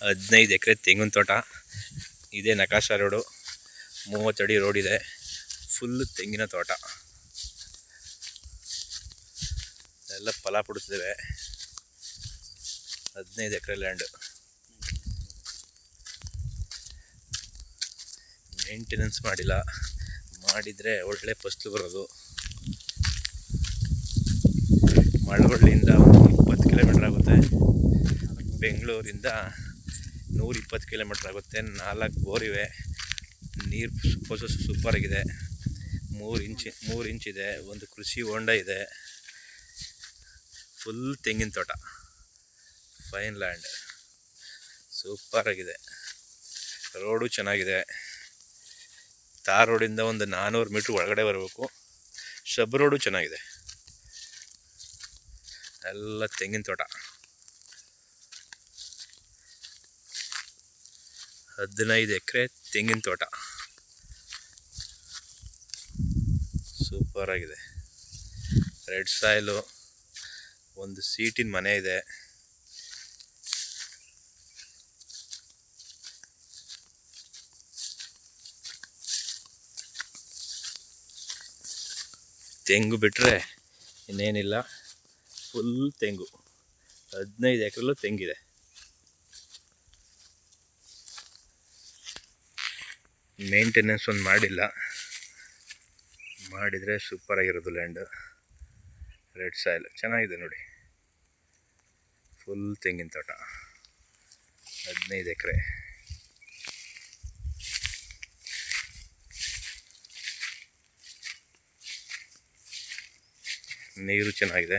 15 ಎಕರೆ ತೆಂಗಿನ ತೋಟ ಇದೆ. ನಕಾಶ ರೋಡು, 30 ಅಡಿ ರೋಡ್ ಇದೆ. ಫುಲ್ ತೆಂಗಿನ ತೋಟ ಎಲ್ಲ ಫಲ ಬಿಡುತ್ತಿದ್ದೇವೆ. 15 ಎಕರೆ ಲ್ಯಾಂಡ್. ಮೇಂಟೆನೆನ್ಸ್ ಮಾಡಿಲ್ಲ, ಮಾಡಿದರೆ ಒಳ್ಳೆ ಫಸಲು ಬರೋದು. ಮಳವಳ್ಳಿಯಿಂದ 20 ಕಿಲೋಮೀಟ್ರ್ ಆಗುತ್ತೆ. ಬೆಂಗಳೂರಿಂದ 120 ಕಿಲೋಮೀಟ್ರ್ ಆಗುತ್ತೆ. 4 ಬೋರ್ ಇವೆ. ನೀರು ಸೂಪರ್ ಆಗಿದೆ. 3 ಇಂಚ್ ಇದೆ. ಒಂದು ಕೃಷಿ ಹೊಂಡ ಇದೆ. ಫುಲ್ ತೆಂಗಿನ ತೋಟ, ಫೈನ್ ಲ್ಯಾಂಡ್, ಸೂಪರ್ ಆಗಿದೆ. ರೋಡು ಚೆನ್ನಾಗಿದೆ. ತಾರ್ ರೋಡಿಂದ ಒಂದು 400 ಮೀಟ್ರ್ ಒಳಗಡೆ ಬರಬೇಕು. ಶಬ್ ರೋಡು ಚೆನ್ನಾಗಿದೆ. ಎಲ್ಲ ತೆಂಗಿನ ತೋಟ. 15 ಎಕರೆ ತೆಂಗಿನ ತೋಟ, ಸೂಪರ್ ಆಗಿದೆ. ರೆಡ್ ಸಾಯಿಲು, ಒಂದು ಸೀಟಿನ ಮನೆ ಇದೆ. ತೆಂಗು ಬಿಟ್ಟರೆ ಇನ್ನೇನಿಲ್ಲ. ಫುಲ್ ತೆಂಗು. 15 ಎಕರೆಲ್ಲೂ ತೆಂಗಿದೆ. ಮೇಂಟೆನೆನ್ಸ್ ಒಂದು ಮಾಡಿಲ್ಲ, ಮಾಡಿದರೆ ಸೂಪರ್ ಆಗಿರೋದು ಲ್ಯಾಂಡ್. ರೆಡ್ ಸಾಯಿಲ್ ಚೆನ್ನಾಗಿದೆ ನೋಡಿ. ಫುಲ್ ತೆಂಗಿನ ತೋಟ, 15 ಎಕರೆ. ನೀರು ಚೆನ್ನಾಗಿದೆ.